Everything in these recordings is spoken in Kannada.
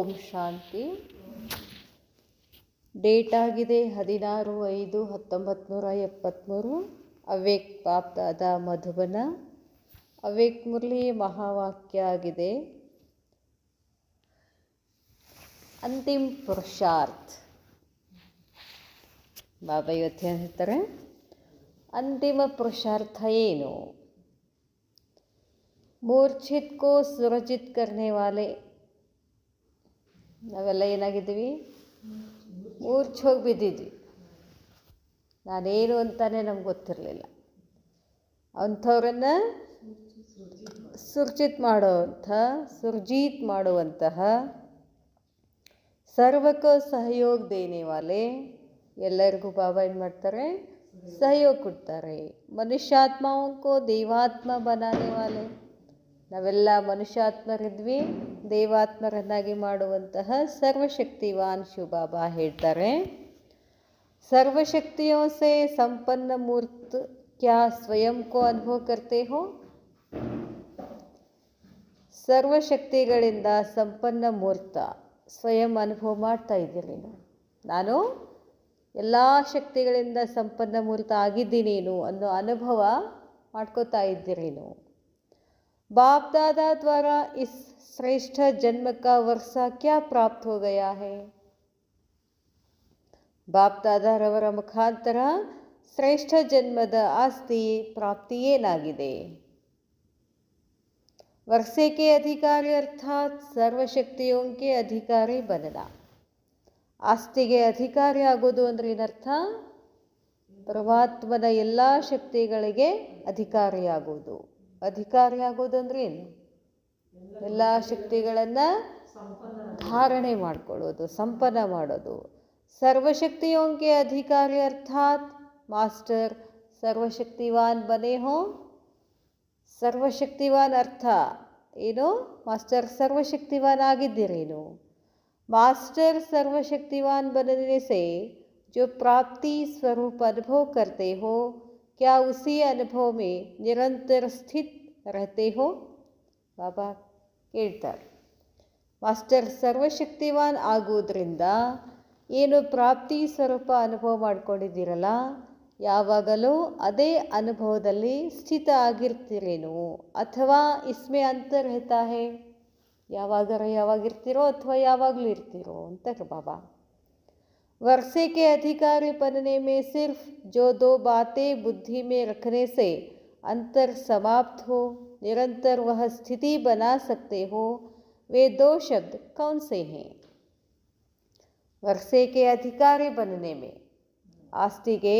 ಓಂ ಶಾಂತಿ. ಡೇಟ್ ಆಗಿದೆ 16/5/1973. ಅವ್ಯಕ್ತ ಬಾಪ್ದಾದ ಮಧುಬನ. ಅವ್ಯಕ್ತ ಮುರಳಿ ಮಹಾವಾಕ್ಯ ಆಗಿದೆ, ಅಂತಿಮ ಪುರುಷಾರ್ಥ. ಬಾಬಾ ಇವತ್ತು ಹೇಳ್ತಾರೆ, ಅಂತಿಮ ಪುರುಷಾರ್ಥ ಏನು? ಮೂರ್ಛಿತ್ ಕೋ ಸುರಜಿತ್ ಕರ್ನೆ ವಾಲೆ. ನಾವೆಲ್ಲ ಏನಾಗಿದ್ದೀವಿ? ಮೂರ್ಛೋಗಿ ಬಿದ್ದಿದ್ವಿ. ನಾನೇನು ಅಂತಾನೆ ನಮ್ಗೆ ಗೊತ್ತಿರಲಿಲ್ಲ. ಅಂಥವ್ರನ್ನು ಸುರ್ಜಿತ್ ಮಾಡುವಂತಹ ಸರ್ವಕ್ಕೂ ಸಹಯೋಗ ದೇನೆ ವಾಲೆ. ಎಲ್ಲರಿಗೂ ಬಾಬಾ ಏನು ಮಾಡ್ತಾರೆ? ಸಹಯೋಗ ಕೊಡ್ತಾರೆ. ಮನುಷ್ಯಾತ್ಮಕೋ ದೇವಾತ್ಮ ಬನಾನೆ ವಾಲೆ. ನಾವೆಲ್ಲ ಮನುಷ್ಯಾತ್ಮರಿದ್ವಿ, ದೇವಾತ್ಮರನ್ನಾಗಿ ಮಾಡುವಂತಹ ಸರ್ವಶಕ್ತಿವಾನ್ ಶಿವಬಾಬಾ ಹೇಳ್ತಾರೆ, ಸರ್ವಶಕ್ತಿಯೋ ಸೆ ಸಂಪನ್ನ ಮೂರ್ತ ಕ್ಯಾ ಸ್ವಯಂ ಕೋ ಅನುಭವ ಕರ್ತೆ ಹೋ. ಸರ್ವಶಕ್ತಿಗಳಿಂದ ಸಂಪನ್ನ ಮೂರ್ತ ಸ್ವಯಂ ಅನುಭವ ಮಾಡ್ತಾ ಇದ್ದೀರಿ. ನಾನು ಎಲ್ಲ ಶಕ್ತಿಗಳಿಂದ ಸಂಪನ್ನ ಮೂರ್ತ ಆಗಿದ್ದೀನೇನು ಅನ್ನೋ ಅನುಭವ ಮಾಡ್ಕೋತಾ ಇದ್ದೀರೇನು. बाप दादा द्वारा इस श्रेष्ठ जन्म का वर्षा क्या प्राप्त हो गया है. ಬಾಪ್ ದಾದಾರವರ ಮುಖಾಂತರ ಶ್ರೇಷ್ಠ ಜನ್ಮದ ಆಸ್ತಿ ಪ್ರಾಪ್ತಿ ಏನಾಗಿದೆ? वर्षे के अधिकारी अर्थात सर्वशक्तियों के अधिकारी बनना. ಆಸ್ತಿಗೆ ಅಧಿಕಾರಿ ಆಗೋದು ಅಂದ್ರೆ ಏನರ್ಥ? ಪರಮಾತ್ಮನ ಎಲ್ಲ ಶಕ್ತಿಗಳಿಗೆ ಅಧಿಕಾರಿಯಾಗೋದು. ಅಧಿಕಾರಿ ಆಗೋದಂದ್ರೆ ಏನು? ಎಲ್ಲ ಶಕ್ತಿಗಳನ್ನು ಧಾರಣೆ ಮಾಡಿಕೊಳ್ಳೋದು, ಸಂಪನ್ನ ಮಾಡೋದು. ಸರ್ವಶಕ್ತಿಯೋಂಕೆ ಅಧಿಕಾರಿ ಅರ್ಥಾತ್ ಮಾಸ್ಟರ್ ಸರ್ವಶಕ್ತಿವಾನ್ ಬನೆ ಹೋ. ಸರ್ವಶಕ್ತಿವಾನ್ ಅರ್ಥ ಏನು? ಮಾಸ್ಟರ್ ಸರ್ವಶಕ್ತಿವಾನ್ ಆಗಿದ್ದೀರೇನು. ಮಾಸ್ಟರ್ ಸರ್ವಶಕ್ತಿವಾನ್ बनने से जो प्राप्ति स्वरूप अनुभव करते हो, क्या उसी अनुभव में निरंतर स्थित रहते हो. ಬಾಬಾ ಕೇಳ್ತಾರೆ, ಮಾಸ್ಟರ್ ಸರ್ವಶಕ್ತಿವಾನ್ ಆಗೋದ್ರಿಂದ ಏನು ಪ್ರಾಪ್ತಿ ಸ್ವರೂಪ ಅನುಭವ ಮಾಡ್ಕೊಂಡಿದ್ದೀರಲ್ಲ, ಯಾವಾಗಲೂ ಅದೇ ಅನುಭವದಲ್ಲಿ ಸ್ಥಿತ ಆಗಿರ್ತೀರೇನು ಅಥವಾ ಇಸ್ಮೆ ಅಂತರ್ रहता है. ಯಾವಾಗಿರ್ತೀರೋ ಅಥವಾ ಯಾವಾಗಲೂ ಇರ್ತೀರೋ ಅಂತ ಬಾಬಾ. वर्षे के अधिकारी बनने में सिर्फ जो दो बातें बुद्धि में रखने से अंतर समाप्त हो, निरंतर वह स्थिति बना सकते हो, वे दो शब्द कौन से हैं. वर्षे के अधिकारी बनने में, ಆಸ್ತಿಗೆ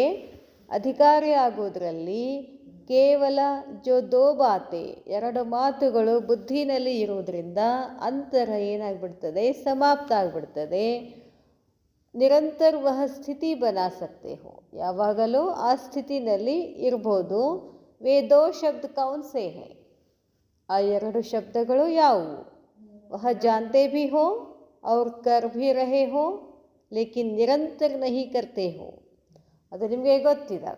ಅಧಿಕಾರಿ ಆಗೋದ್ರಲ್ಲಿ ಕೇವಲ ಜೋ ದೋ ಬಾತೆ, ಎರಡು ಮಾತುಗಳು ಬುದ್ಧಿನಲ್ಲಿ ಇರುವುದರಿಂದ ಅಂತರ ಏನಾಗ್ಬಿಡ್ತದೆ? ಸಮಾಪ್ತ ಆಗಿಬಿಡ್ತದೆ. ನಿರಂತರ ವಹ ಸ್ಥಿತಿ ಬನಾ ಸಕ್ತೆ ಹೋ, ಯಾವಾಗಲೂ ಆ ಸ್ಥಿತಿನಲ್ಲಿ ಇರ್ಬೋದು. ವೇ ದೋ ಶಬ್ದ ಕೌನ್ ಸೇ ಹೈ, ಆ ಎರಡು ಶಬ್ದಗಳು ಯಾವುವು? ವಹ ಜಾನ್ತೆ ಭಿ ಹೋ ಔರ್ ಕರ್ ಭಿ ರಹೆ ಹೋ, ಲೇಕಿನ್ ನಿರಂತರ ನಹಿ ಕರ್ತೆ ಹೋ. ಅದು ನಿಮಗೆ ಗೊತ್ತಿದೆ,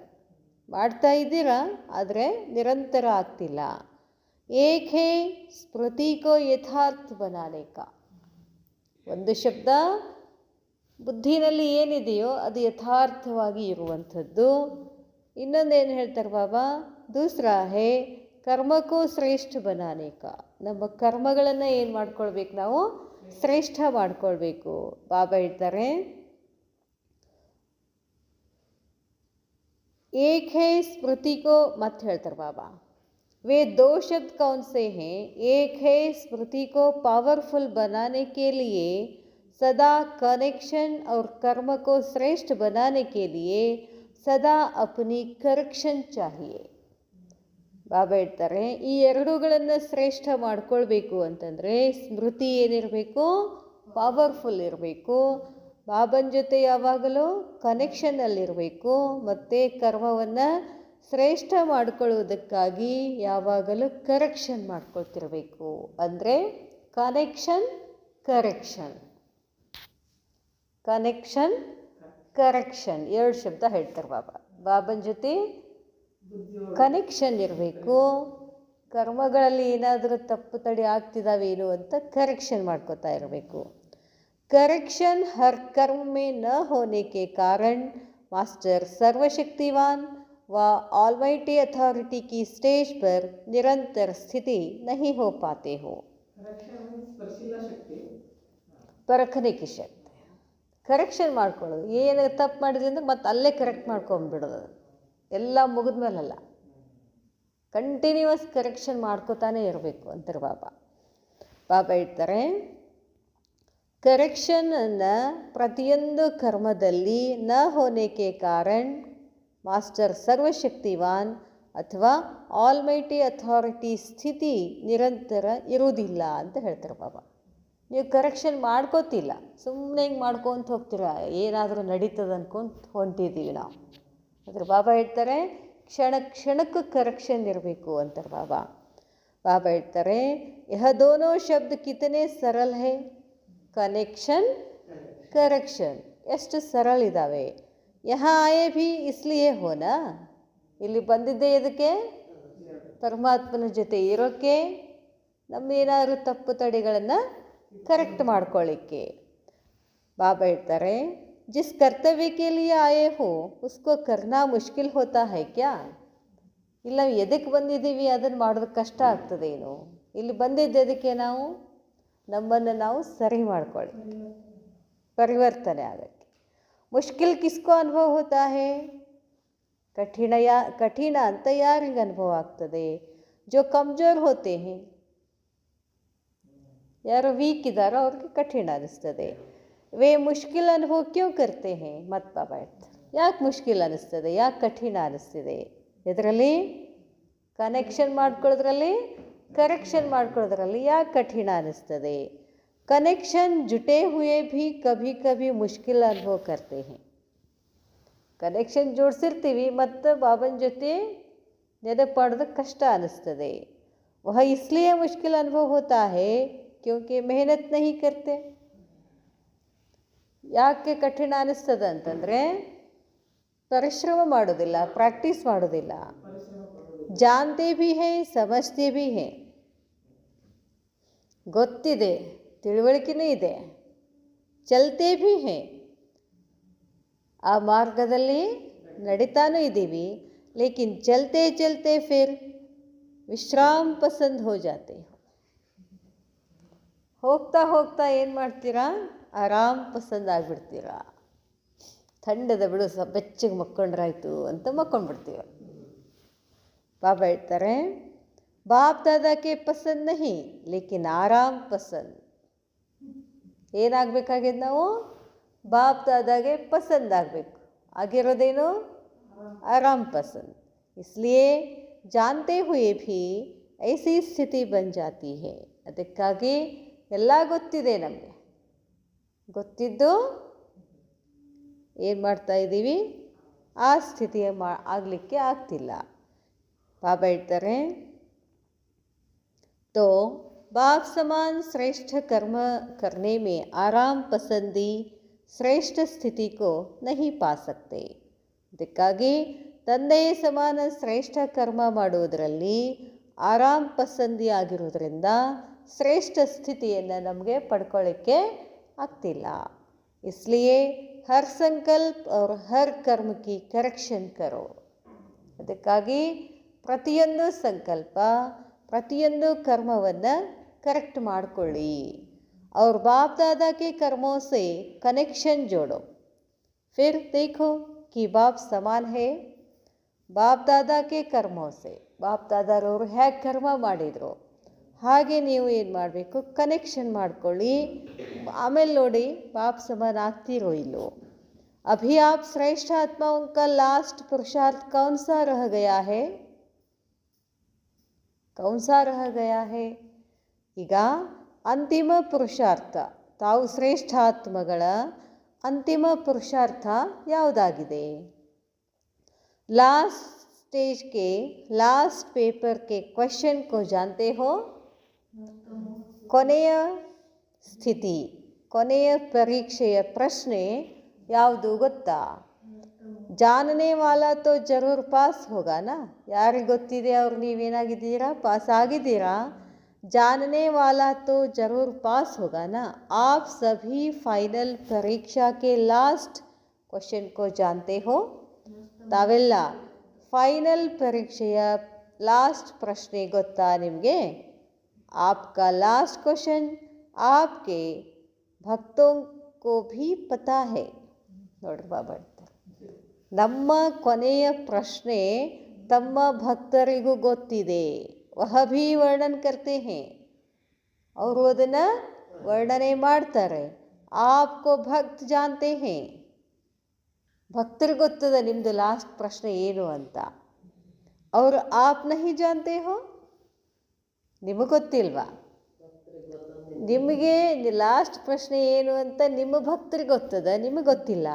ಮಾಡ್ತಾ ಇದ್ದೀರಾ, ಆದರೆ ನಿರಂತರ ಆಗ್ತಿಲ್ಲ. ಏಕ್ ಹೇ ಸ್ಮೃತಿ ಕೋ ಯಥಾರ್ಥ ಬನಾನೆ ಕಾ. ಒಂದು ಶಬ್ದ ಬುದ್ಧಿನಲ್ಲಿ ಏನಿದೆಯೋ ಅದು ಯಥಾರ್ಥವಾಗಿ ಇರುವಂಥದ್ದು. ಇನ್ನೊಂದೇನು ಹೇಳ್ತಾರೆ ಬಾಬಾ? ದೂಸರಾ ಹೇ ಕರ್ಮಕ್ಕೂ ಶ್ರೇಷ್ಠ ಬನಾನೆ ಕಾ. ನಮ್ಮ ಕರ್ಮಗಳನ್ನು ಏನು ಮಾಡ್ಕೊಳ್ಬೇಕು? ನಾವು ಶ್ರೇಷ್ಠ ಮಾಡ್ಕೊಳ್ಬೇಕು. ಬಾಬಾ ಹೇಳ್ತಾರೆ, ಏಕ್ ಹೇ ಸ್ಮೃತಿ ಕೋ, ಮತ್ತೆ ಹೇಳ್ತಾರೆ ಬಾಬಾ, वे दो शब्द कौन से हैं? एक है स्मृति को पावरफुल बनाने के लिए सदा कनेक्शन और कर्म को श्रेष्ठ बनाने के लिए सदा अपनी करेक्शन चाहिए. ಬಾಬಾ ಹೇಳ್ತಾರೆ, ಈ ಎರಡುಗಳನ್ನು ಶ್ರೇಷ್ಠ ಮಾಡ್ಕೊಳ್ಬೇಕು ಅಂತಂದರೆ ಸ್ಮೃತಿ ಏನಿರಬೇಕು? ಪವರ್ಫುಲ್ ಇರಬೇಕು. ಬಾಬನ ಜೊತೆ ಯಾವಾಗಲೂ ಕನೆಕ್ಷನ್ನಲ್ಲಿರಬೇಕು. ಮತ್ತು ಕರ್ಮವನ್ನು ಶ್ರೇಷ್ಠ ಮಾಡ್ಕೊಳ್ಳೋದಕ್ಕಾಗಿ ಯಾವಾಗಲೂ ಕರೆಕ್ಷನ್ ಮಾಡ್ಕೊಳ್ತಿರ್ಬೇಕು. ಅಂದರೆ ಕನೆಕ್ಷನ್, ಕರೆಕ್ಷನ್, ಕನೆಕ್ಷನ್, ಕರೆಕ್ಷನ್, ಎರಡು ಶಬ್ದ ಹೇಳ್ತಾರೆ ಬಾಬಾ. ಬಾಬನ ಜೊತೆ ಕನೆಕ್ಷನ್ ಇರಬೇಕು. ಕರ್ಮಗಳಲ್ಲಿ ಏನಾದರೂ ತಪ್ಪು ತಡೆ ಆಗ್ತಿದ್ದಾವೇನು ಅಂತ ಕರೆಕ್ಷನ್ ಮಾಡ್ಕೋತಾ ಇರಬೇಕು. करेक्शन हर कर्म में न होने के कारण मास्टर सर्वशक्तिवान व ऑलमाइटी अथॉरिटी की स्टेज पर निरंतर स्थिति नहीं हो पाते हो। परखने की शक्ति, ಕರೆಕ್ಷನ್ ಮಾಡ್ಕೊಳ್ಳೋದು. ಏನು ತಪ್ಪು ಮಾಡಿದ್ರಿ ಅಂದ್ರೆ ಮತ್ತೆ ಅಲ್ಲೇ ಕರೆಕ್ಟ್ ಮಾಡ್ಕೊಂಬಿಡೋದು, ಎಲ್ಲ ಮುಗಿದ ಮೇಲಲ್ಲ, ಕಂಟಿನ್ಯೂಸ್ ಕರೆಕ್ಷನ್ ಮಾಡ್ಕೋತಾನೆ ಇರಬೇಕು ಅಂತಾರೆ ಬಾಬಾ. ಬಾಬಾ ಹೇಳ್ತಾರೆ, ಕರೆಕ್ಷನನ್ನು ಪ್ರತಿಯೊಂದು ಕರ್ಮದಲ್ಲಿ ನ ಹೋನೆಕೆ ಕಾರಣ ಮಾಸ್ಟರ್ ಸರ್ವಶಕ್ತಿವಾನ್ ಅಥವಾ ಆಲ್ಮೈಟಿ ಅಥಾರಿಟಿ ಸ್ಥಿತಿ ನಿರಂತರ ಇರುವುದಿಲ್ಲ ಅಂತ ಹೇಳ್ತಾರೆ ಬಾಬಾ. ನೀವು ಕರೆಕ್ಷನ್ ಮಾಡ್ಕೋತಿಲ್ಲ, ಸುಮ್ಮನೆ ಹಿಂಗೆ ಮಾಡ್ಕೊತ ಹೋಗ್ತೀರ, ಏನಾದರೂ ನಡೀತದೆ ಅಂದ್ಕೊಂಡು ಹೊಂಟಿದ್ದೀವಿ ನಾವು. ಅದ್ರ ಬಾಬಾ ಹೇಳ್ತಾರೆ ಕ್ಷಣ ಕ್ಷಣಕ್ಕೂ ಕರೆಕ್ಷನ್ ಇರಬೇಕು ಅಂತಾರೆ ಬಾಬಾ. ಬಾಬಾ ಹೇಳ್ತಾರೆ, ಯಹ ದೋನೋ ಶಬ್ದ ಕಿತನೆ ಸರಳ ಹೇ, ಕನೆಕ್ಷನ್ ಕರೆಕ್ಷನ್ ಎಷ್ಟು ಸರಳ ಇದ್ದಾವೆ. ಯಹ ಆಯೇ ಭಿ ಇಸ್ಲಿಯೇ ಹೋನಾ, ಇಲ್ಲಿ ಬಂದಿದ್ದೆ ಇದಕ್ಕೆ ಪರಮಾತ್ಮನ ಜೊತೆ ಇರೋಕ್ಕೆ, ನಮ್ಮೇನಾದ್ರು ತಪ್ಪು ತಡೆಗಳನ್ನು ಕರೆಕ್ಟ್ ಮಾಡ್ಕೊಳ್ಳಿಕ್ಕೆ. ಬಾಬಾ ಹೇಳ್ತಾರೆ, ಜಿಸ್ ಕರ್ತವ್ಯ ಕೆ ಲಿಯೇ ಆಯೇ ಹೋ ಉಸ್ಕೋ ಕರ್ನಾ ಮುಷ್ಕಿಲ್ ಹೋತಾ ಹೈ ಕ್ಯಾ. ಇಲ್ಲ ಎದಕ್ಕೆ ಬಂದಿದ್ದೀವಿ ಅದನ್ನು ಮಾಡೋದಕ್ಕೆ ಕಷ್ಟ ಆಗ್ತದೇನು? ಇಲ್ಲಿ ಬಂದಿದ್ದು ಎದಕ್ಕೆ? ನಾವು ನಮ್ಮನ್ನು ನಾವು ಸರಿ ಮಾಡ್ಕೊಳ್ಳಿ, ಪರಿವರ್ತನೆ ಆಗೋಕ್ಕೆ. ಮುಷ್ಕಿಲ್ ಕಿಸ್ಕೋ ಅನುಭವ ಹೋತಾ ಹೇ, ಕಠಿಣ ಅಂತ ಯಾರಿಗೆ ಅನುಭವ ಆಗ್ತದೆ? ಜೋ ಕಮ್ಜೋರ್ ಹೋತೆ ಹೇ, ಯಾರು ವೀಕ್ ಇದ್ದಾರೋ ಅವ್ರಿಗೆ ಕಠಿಣ ಅನ್ನಿಸ್ತದೆ. ವೇ ಮುಷ್ಕಿಲ್ ಅನುಭವ ಕ್ಯೂ ಕರ್ತೆ ಹೇ, ಮತ್ತು ಬಾಬಾ ಹೇಳ್ತಾರೆ, ಯಾಕೆ ಮುಷ್ಕಿಲ್ ಅನ್ನಿಸ್ತದೆ, ಯಾಕೆ ಕಠಿಣ ಅನ್ನಿಸ್ತಿದೆ? ಇದರಲ್ಲಿ ಕನೆಕ್ಷನ್ ಮಾಡ್ಕೊಳ್ಳೋದ್ರಲ್ಲಿ, ಕರೆಕ್ಷನ್ ಮಾಡ್ಕೊಳ್ಳೋದ್ರಲ್ಲಿ ಯಾಕೆ ಕಠಿಣ ಅನ್ನಿಸ್ತದೆ? ಕನೆಕ್ಷನ್ ಜುಟೇ ಹುಯೇ ಭೀ ಕಭಿ ಕಭಿ ಮುಷ್ಕಿಲ್ ಅನುಭವ ಕರ್ತೆ ಹೇ. ಕನೆಕ್ಷನ್ ಜೋಡಿಸಿರ್ತೀವಿ ಮತ್ತು ಬಾಬನ ಜೊತೆ ನೆನಪು ಮಾಡೋದಕ್ಕೆ ಕಷ್ಟ ಅನ್ನಿಸ್ತದೆ. ವಹ ಇಸ್ಲಿಯೇ ಮುಷ್ಕಿಲ್ ಅನುಭವ ಹೋತಾ ಹೇ ಕ್ಯೋಂಕಿ ಮೆಹನತ್ ನಹಿ ಕರ್ತೆ. ಯಾಕೆ ಕಠಿಣ ಅನ್ನಿಸ್ತದೆ ಅಂತಂದರೆ ಪರಿಶ್ರಮ ಮಾಡೋದಿಲ್ಲ, ಪ್ರಾಕ್ಟೀಸ್ ಮಾಡೋದಿಲ್ಲ. ಜಾನ್ತೆ ಭೀ ಹೇ ಸಮಜ್ತೆ ಭೀ ಹೇ, ಗೊತ್ತಿದೆ, ತಿಳುವಳಿಕೆನೂ ಇದೆ. ಚಲ್ತೆ ಭೀ ಹೇ, ಆ ಮಾರ್ಗದಲ್ಲಿ ನಡೀತಾನೂ ಇದ್ದೀವಿ. ಲೇಕಿನ್ ಚಲ್ತೆ ಚಲ್ತೆ ಫಿರ್ ವಿಶ್ರಾಮ್ ಪಸಂದ್ ಹೋ ಜಾತೆ. ಹೋಗ್ತಾ ಹೋಗ್ತಾ ಏನು ಮಾಡ್ತೀರಾ? ಆರಾಮ್ ಪಸಂದ್ ಆಗಿಬಿಡ್ತೀರಾ. ಥಂಡದ ಬಿಡು, ಬೆಚ್ಚಗೆ ಮಕ್ಕೊಂಡ್ರಾಯ್ತು ಅಂತ ಮಕ್ಕೊಂಡ್ಬಿಡ್ತೀವಿ. ಬಾಬಾ ಹೇಳ್ತಾರೆ, ಬಾಪ್ ದಾದಾಕ್ಕೆ ಪಸಂದ್ ನಹಿ ಲೇಕಿನ್ ಆರಾಮ್ ಪಸಂದ್. ಏನಾಗಬೇಕಾಗಿದೆ ನಾವು? ಬಾಪ್ ದಾದಾಗೆ ಪಸಂದ್ ಆಗಬೇಕು. ಆಗಿರೋದೇನು? ಆರಾಮ್ ಪಸಂದ್. इसलिए जानते हुए भी ऐसी ಸ್ಥಿತಿ ಬನ್ ಜಾತಿ ಹೇ. ಅದಕ್ಕಾಗಿ ಎಲ್ಲ ಗೊತ್ತಿದೆ ನಮಗೆ, ಗೊತ್ತಿದ್ದು ಏನು ಮಾಡ್ತಾ ಇದ್ದೀವಿ? ಆ ಸ್ಥಿತಿಯ ಆಗಲಿಕ್ಕೆ ಆಗ್ತಿಲ್ಲ. ಬಾಬಾ ಹೇಳ್ತಾರೆ, तो बाप समान श्रेष्ठ कर्म करने में आराम पसंदी श्रेष्ठ स्थिति को नहीं पा सकते. ಅದಕ್ಕಾಗಿ ತಂದೆಯ ಸಮಾನ ಶ್ರೇಷ್ಠ ಕರ್ಮ ಮಾಡುವುದರಲ್ಲಿ ಆರಾಮ್ ಪಸಂದಿ ಆಗಿರೋದ್ರಿಂದ ಶ್ರೇಷ್ಠ ಸ್ಥಿತಿಯನ್ನು ನಮಗೆ ಪಡ್ಕೊಳ್ಳಿಕ್ಕೆ ಆಗ್ತಿಲ್ಲ. इसलिए हर संकल्प और हर कर्म की करेक्शन करो. ಅದಕ್ಕಾಗಿ ಪ್ರತಿಯೊಂದು ಸಂಕಲ್ಪ, ಪ್ರತಿಯೊಂದು ಕರ್ಮವನ್ನು ಕರೆಕ್ಟ್ ಮಾಡಿಕೊಳ್ಳಿ. और बाप दादा के कर्मों से कनेक्शन जोड़ो. फिर देखो कि बाप समान है. ಬಾಪ್ ದಾದಾಕ್ಕೆ ಕರ್ಮೋಸೆ, ಬಾಪ್ ದಾದಾರವರು ಹೇಗೆ ಕರ್ಮ ಮಾಡಿದರು ಹಾಗೆ ನೀವು ಏನು ಮಾಡಬೇಕು? ಕನೆಕ್ಷನ್ ಮಾಡ್ಕೊಳ್ಳಿ. ಆಮೇಲೆ ನೋಡಿ ಬಾಪ್ ಸಮಾನ ಆಗ್ತಿರೋ ಇಲ್ಲೋ. ಅಭಿ ಆಪ್ ಶ್ರೇಷ್ಠ ಆತ್ಮಾओं का लास्ट पुरुषार्थ कौन सा रह गया है? कौन सा रह गया है? ಈಗ ಅಂತಿಮ ಪುರುಷಾರ್ಥ, ತಾವು ಶ್ರೇಷ್ಠ ಆತ್ಮಗಳ ಅಂತಿಮ ಪುರುಷಾರ್ಥ ಯಾವುದಾಗಿದೆ? लास्ट स्टेज के लास्ट पेपर के क्वेश्चन को जानते हो? ಕೊನೆಯ ಸ್ಥಿತಿ, ಕೊನೆಯ ಪರೀಕ್ಷೆಯ ಪ್ರಶ್ನೆ ಯಾವುದು ಗೊತ್ತಾ? ಜಾನನೆ ವಾಲಾ ತೋ ಜರೂರ್ ಪಾಸ್ ಹೋಗಾನ. ಯಾರಿಗೆ ಗೊತ್ತಿದೆ ಅವ್ರು ನೀವೇನಾಗಿದ್ದೀರಾ? ಪಾಸ್ ಆಗಿದ್ದೀರಾ. जानने वाला तो जरूर पास होगा ना। आप सभी फाइनल परीक्षा के लास्ट क्वेश्चन को जानते हो। ತಾವೆಲ್ಲ ಫೈನಲ್ ಪರೀಕ್ಷೆಯ ಲಾಸ್ಟ್ ಪ್ರಶ್ನೆ ಗೊತ್ತಾ ನಿಮಗೆ? आपका लास्ट क्वेश्चन आपके भक्तों को भी पता है. ನೋಡ್ರಿ ಬಾಬಾ ಹೇಳ್ತಾರೆ, ನಮ್ಮ ಕೊನೆಯ ಪ್ರಶ್ನೆ ತಮ್ಮ ಭಕ್ತರಿಗೂ ಗೊತ್ತಿದೆ. ವಹ ಭೀ ವರ್ಣನ್ ಕರ್ತೆ ಹೇ, ಅವರು ಅದನ್ನು ವರ್ಣನೆ ಮಾಡ್ತಾರೆ. ಆಪ್ಕೋ ಭಕ್ತ ಜಾನ್ತೆ ಹೇ, ಭಕ್ತರಿಗೆ ಗೊತ್ತದ ನಿಮ್ಮದು ಲಾಸ್ಟ್ ಪ್ರಶ್ನೆ ಏನು ಅಂತ. ಅವರು ಆಪ್ ನಹಿ ಜಾನ್ತೆ ಹೋ, ನಿಮಗೆ ಗೊತ್ತಿಲ್ವಾ? ನಿಮಗೆ ಲಾಸ್ಟ್ ಪ್ರಶ್ನೆ ಏನು ಅಂತ ನಿಮ್ಮ ಭಕ್ತರಿಗೆ ಗೊತ್ತದ, ನಿಮಗೆ ಗೊತ್ತಿಲ್ಲ.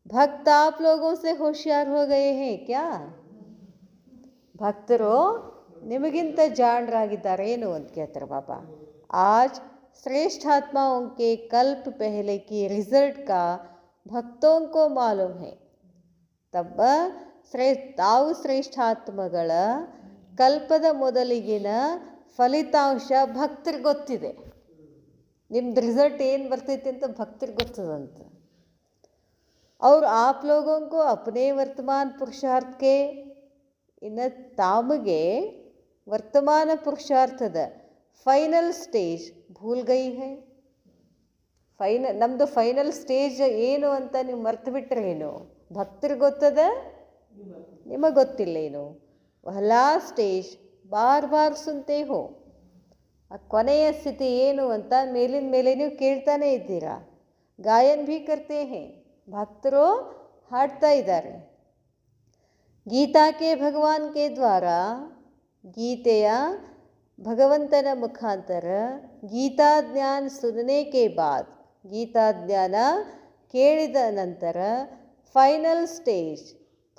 ಭಕ್ತ ಆಪ್ ಲೋಗೋ ಸೆ ಹೋಶಿಯಾರ್ ಹೋ ಗಯೇ ಹೇ ಕ್ಯಾ? ಭಕ್ತರು ನಿಮಗಿಂತ ಜಾಣರಾಗಿದ್ದಾರೆ ಏನು ಅಂತ ಕೇಳ್ತಾರೆ ಬಾಬಾ. आज श्रेष्ठात्माओं के कल्प पहले की रिजल्ट का भक्तों को मालूम है. ತಮ್ಮ ತಾವು ಶ್ರೇಷ್ಠಾತ್ಮಗಳ ಕಲ್ಪದ ಮೊದಲಿಗಿನ ಫಲಿತಾಂಶ ಭಕ್ತರಿಗೆ ಗೊತ್ತಿದೆ. ನಿಮ್ದು ರಿಸಲ್ಟ್ ಏನು ಬರ್ತೈತಿ ಅಂತ ಭಕ್ತರಿಗೆ ಗೊತ್ತದಂತ. और आप लोगों को अपने वर्तमान पुरुषार्थ के ಇನ್ನು ತಾಮಗೆ ವರ್ತಮಾನ ಪುರುಷಾರ್ಥದ ಫೈನಲ್ ಸ್ಟೇಜ್ ಭೂಲ್ ಗೈ ಹೈ. ನಮ್ಮದು ಫೈನಲ್ ಸ್ಟೇಜ್ ಏನು ಅಂತ ನೀವು ಮರ್ತು ಬಿಟ್ಟರೆ ಏನು? ಭಕ್ತರಿಗೆ ಗೊತ್ತದ, ನಿಮಗೆ ಗೊತ್ತಿಲ್ಲ ಏನು? ಲಾಸ್ಟ್ ಸ್ಟೇಜ್ ಬಾರ್ ಬಾರ್ ಸುನ್ತೆ ಹೋ, ಆ ಕೊನೆಯ ಸ್ಥಿತಿ ಏನು ಅಂತ ಮೇಲಿನ ಮೇಲೆ ನೀವು ಕೇಳ್ತಾನೆ ಇದ್ದೀರಾ. ಗಾಯನ್ ಭೀ ಕರ್ತೆ ಹೇ, ಭಕ್ತರು ಹಾಡ್ತಾ ಇದ್ದಾರೆ. ಗೀತಾ ಕೆ ಭಗವಾನ್ ಕೆ ದ್ವಾರ, ಗೀತೆಯ ಭಗವಂತನ ಮುಖಾಂತರ ಗೀತಾ ಜ್ಞಾನ ಸುನನೆ ಕೆ ಬಾದ್, ಗೀತಾ ಜ್ಞಾನ ಕೇಳಿದ ನಂತರ ಫೈನಲ್ ಸ್ಟೇಜ್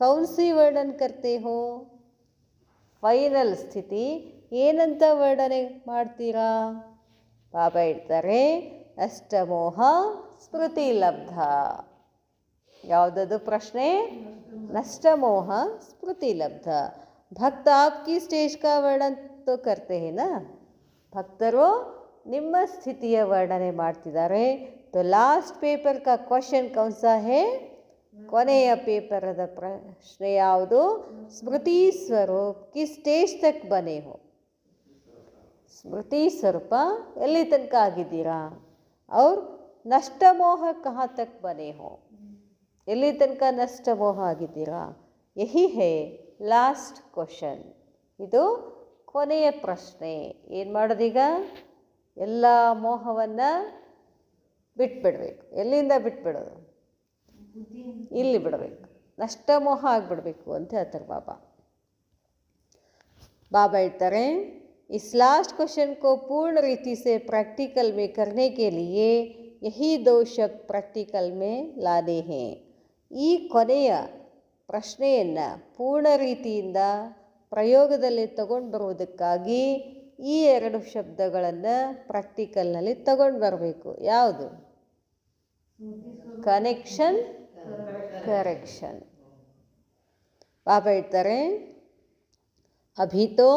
ಕೌನ್ಸಿ ವರ್ಣನ್ ಕರ್ತೆ ಹೋ, ಫೈನಲ್ ಸ್ಥಿತಿ ಏನಂತ ವರ್ಣನೆ ಮಾಡ್ತೀರಾ? ಬಾಬಾ ಹೇಳ್ತಾರೆ, ಅಷ್ಟಮೋಹ ಸ್ಮೃತಿ ಲಬ್ಧ. ಯಾವುದದು ಪ್ರಶ್ನೆ? ನಷ್ಟಮೋಹ ಸ್ಮೃತಿ ಲಬ್ಧ. ಭಕ್ತ ಆಪ್ಕಿ ಸ್ಟೇಜ್ ಕಾ ವರ್ಣನ್ ತೋ ಕರ್ತೆ ಹೇ ನಾ, ಭಕ್ತರು ನಿಮ್ಮ ಸ್ಥಿತಿಯ ವರ್ಣನೆ ಮಾಡ್ತಿದ್ದಾರೆ. ತೋ ಲಾಸ್ಟ್ ಪೇಪರ್ ಕಾ ಕ್ವಶನ್ ಕೌನ್ಸಾ ಹೇ, ಕೊನೆಯ ಪೇಪರದ ಪ್ರಶ್ನೆ ಯಾವುದು? ಸ್ಮೃತಿ ಸ್ವರೂಪ್ ಕಿ ಸ್ಟೇಜ್ ತಕ್ ಬನೆ ಹೋ, ಸ್ಮೃತಿ ಸ್ವರೂಪ ಎಲ್ಲಿ ತನಕ ಆಗಿದ್ದೀರಾ? ಅವ್ರ ನಷ್ಟಮೋಹ ಕಹಾ ತಕ್ ಬನೆ ಹೋ, ಎಲ್ಲಿ ತನಕ ನಷ್ಟಮೋಹ ಆಗಿದ್ದೀರಾ? ಯಹಿ ಹೇ ಲಾಸ್ಟ್ ಕ್ವಶನ್, ಇದು ಕೊನೆಯ ಪ್ರಶ್ನೆ. ಏನು ಮಾಡೋದೀಗ? ಎಲ್ಲ ಮೋಹವನ್ನು ಬಿಟ್ಬಿಡ್ಬೇಕು. ಎಲ್ಲಿಂದ ಬಿಟ್ಬಿಡೋದು? ಇಲ್ಲಿ ಬಿಡಬೇಕು, ನಷ್ಟಮೋಹ ಆಗಿಬಿಡಬೇಕು ಅಂತ ಹೇಳ್ತಾರೆ ಬಾಬಾ. ಬಾಬಾ ಹೇಳ್ತಾರೆ, इस लास्ट क्वेश्चन को पूर्ण रीति से प्रैक्टिकल में करने के लिए यही 2 शब्द प्रैक्टिकल में लाने हैं. ಈ ಕೊನೆಯ ಪ್ರಶ್ನೆಯನ್ನು ಪೂರ್ಣ ರೀತಿಯಿಂದ ಪ್ರಯೋಗದಲ್ಲಿ ತಗೊಂಡು ಬರುವುದಕ್ಕಾಗಿ ಈ 2 ಶಬ್ದಗಳನ್ನು ಪ್ರಾಕ್ಟಿಕಲ್ನಲ್ಲಿ ತಗೊಂಡು ಬರಬೇಕು. ಯಾವುದು? Connection, correction. ಬಾಬಾ ಹೇಳ್ತಾರೆ, अभी तो